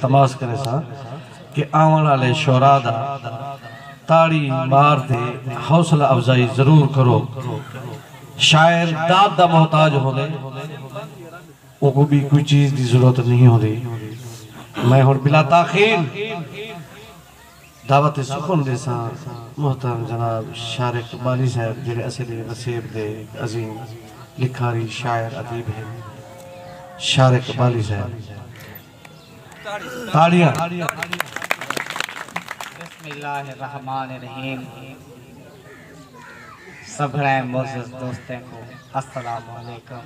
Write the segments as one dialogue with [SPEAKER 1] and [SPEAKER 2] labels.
[SPEAKER 1] तमाश करे सा कि आवन वाले शोरा दा ताड़ी मार दे हौसला अफजाई जरूर करो। शायर दाद दा मोहताज होने वो भी कोई चीज की जरूरत नहीं होती। मैं हुण बिला ताखीर दावत सुखन दे सा मोहतरम जनाब शायर इकबाली साहब जेड़े असली नसीब दे अजीम लिखारी शायर अदीब है शायर इकबाली साहब ताड़ियां।
[SPEAKER 2] बिस्मिल्लाहिर्रहमानिर्रहीम। सबरे मोअज़्ज़ज़ दोस्तों को अस्सलामु अलैकुम।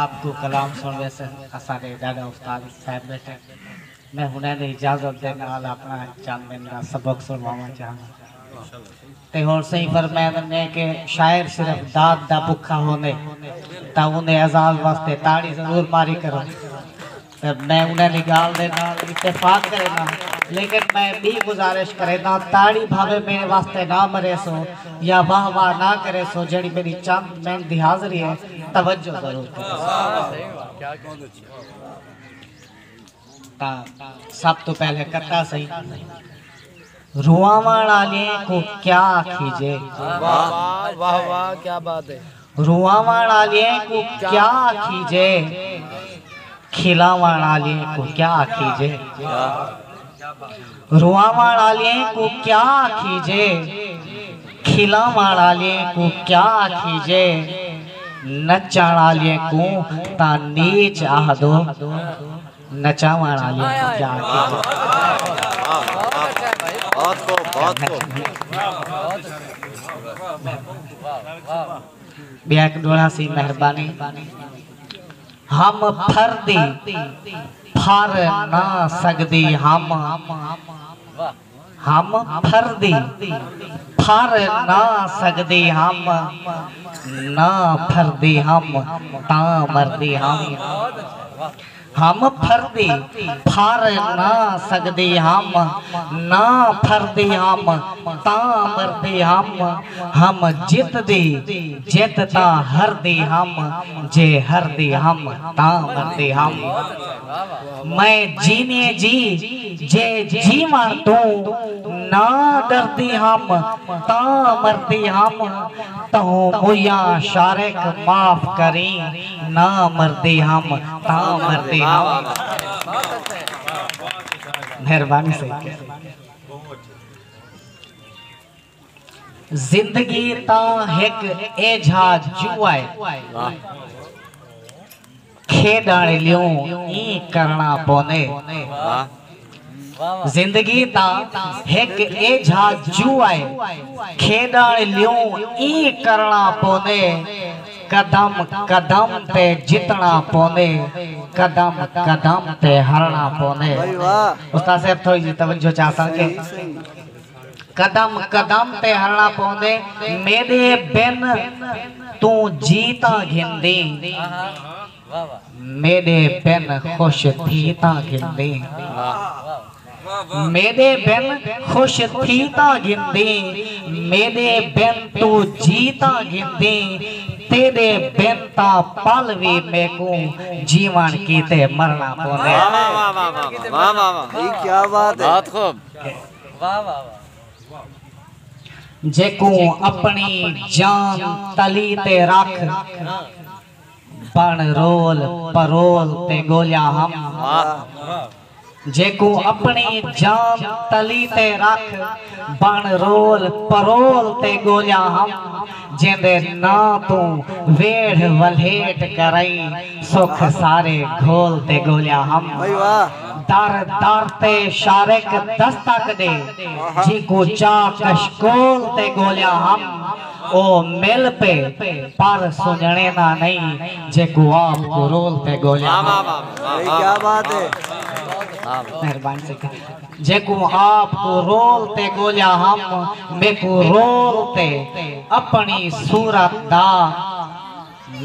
[SPEAKER 2] आपको कलाम सुनने से असारे दादा उस्ताद साहब बैठे मैं हुने दी इजाजत दे नाल अपना चंद दिन का सबक सुनवाना चाहूँ। ते होर सही फरमाया ने कि शायर सिर्फ दाद दा भुखा होने ता उन्हें अजाल वास्ते ताड़ी जरूर मारी करो। तब मैं उन्हें निकाल देना इत्तेफाक करे ना, लेकिन मैं भी गुजारिश करे ना ताड़ी भावे मेरे वास्ते ना मरे सो या वाह वाह ना करे सो जड़ी मेरी चंद मिनट दी हाजिरी है तवज्जो जरूर करो। सब तो पहले कट्टा सही रुआवण वाले को क्या कीजे।
[SPEAKER 3] वाह वाह वाह क्या बात है।
[SPEAKER 2] रुआवण वाले को क्या कीजे खिलावण वाले को क्या कीजे। रुआवण वाले को क्या कीजे खिलावण वाले को क्या कीजे नचण वाले को ता नीच आह दो नचावण वाले को क्या कीजे। ब्याक डोला सी मेहरबानी हम फर्दी फर ना सकदी हम फर्दी फर ना सकदी हम ना फर्दी हम ता मर्दी हम फर्दी फर ना सकदी हम ना फर्दी हम ता मर्दी हम जितदी जितता हरदी हम जे हरदी हम ता मर्दी हम। मैं जीने जी जे जीवन तू ना डरदी हम ता मर्दी हम तो मुया शारिक माफ करी ना मर्दी हम ता मर्दी हम। मेहरबानी से जिंदगी ता एक एझा जुआ खेडण लियो ई करना पोने। जिंदगी ता एक एझा जुआ खेडण लियो ई करना पोने। कदम कदम पे जितना पोने कदम कदम पे हरना पोने। उस्ताद साहब थोड़ी जी तवज्जो चाहता के कदम कदम पे हरना पोने मेरे बिन तू जीता घिंदी मेरे बिन खुश थीता घिंदी मेरे बिन खुश थीता घिंदी मेरे बिन तू जीता घिंदी तेरे बिन ता पल भी मेको जीवन की ते मरना पोने।
[SPEAKER 3] वाह वाह क्या बात है। बहुत खूब वाह वाह।
[SPEAKER 2] जेको अपनी जान तली ते रख बन रोल परोल ते गोलिया हम। जेको अपनी जान तली ते रख बन रोल परोल ते गोलिया हम। जिंदे ना तू वेढ़ वलेट करई सुख सारे घोल ते गोलिया हम। दर दर ते शारिक दस्तक दे जी को चा कशकोल ते गोलिया हम। ओ मिल पे पर सुनने ना नहीं जे को आप को रोल ते गोलिया हम।
[SPEAKER 3] क्या बात है।
[SPEAKER 2] मेहरबानी से जेको आप को रोल ते गोलिया हम मेको रोल ते अपनी सूरत दा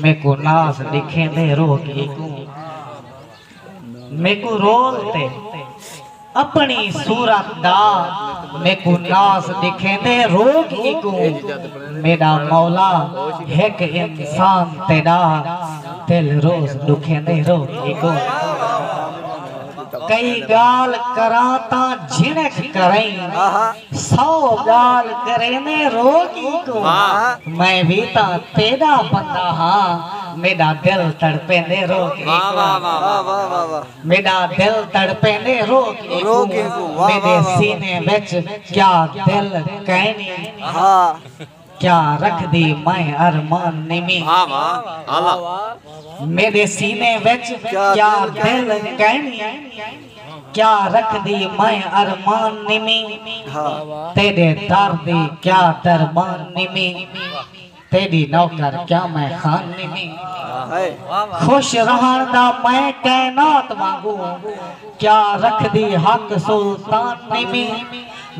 [SPEAKER 2] मेको नास दिखे दे रोगी को मेको रोल ते अपनी सूरत दा मेको नास दिखे दे रोगी को। मेरा मौला एक इंसान तेरा दिल रोज दुखे ने रोगी को कई गाल कराता झिड़क करई 100 गाल करे ने रोगी को मैं भी ता तेरा बंदा हाँ मेरा दिल तड़पे ने रोगी को मेरा दिल तड़पे ने रोगी को मेरे सीने विच क्या दिल कहनी क्या रख दी मैं अरमान निमी मेरे सीने विच क्या दिल कहनी क्या रख दी मैं अरमान निमी तेरे दर्द क्या दरमान निमी तेरी नौकर क्या मैं खान निमी खुश रहन दा मैं कैनात मांगू क्या रख दी हक सुल्तान निमी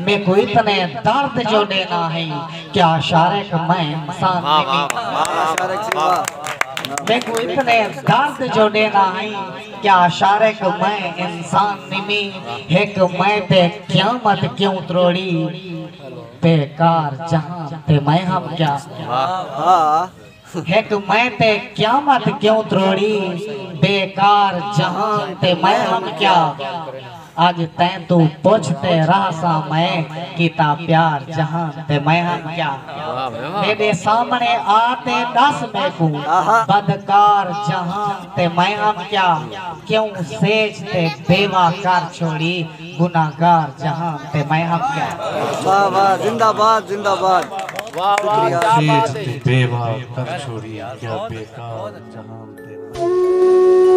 [SPEAKER 2] मैं कोई इतने दर्द जो देना है क्या शारिक मैं इंसान मैं कोई इतने दर्द जो देना है क्या शारिक मैं इंसान निमी एक मैं ते क़यामत क्यों त्रोड़ी बेकार जहां ते मैं हम क्या एक मैं ते क़यामत क्यों त्रोड़ी बेकार जहां ते मैं हम क्या आज तैं तू पूछते रहा मैं किता प्यार जहां ते मैं हम क्या मेरे सामने आते 10 में को बदकार जहां ते मैं हम क्या क्यों सेज ते बेवा कर छोड़ी गुनाहगार जहां ते मैं हम क्या
[SPEAKER 3] वाह वाह जिंदाबाद जिंदाबाद
[SPEAKER 1] सेज ते बेवा कर छोड़ी क्या बेकार जहां ते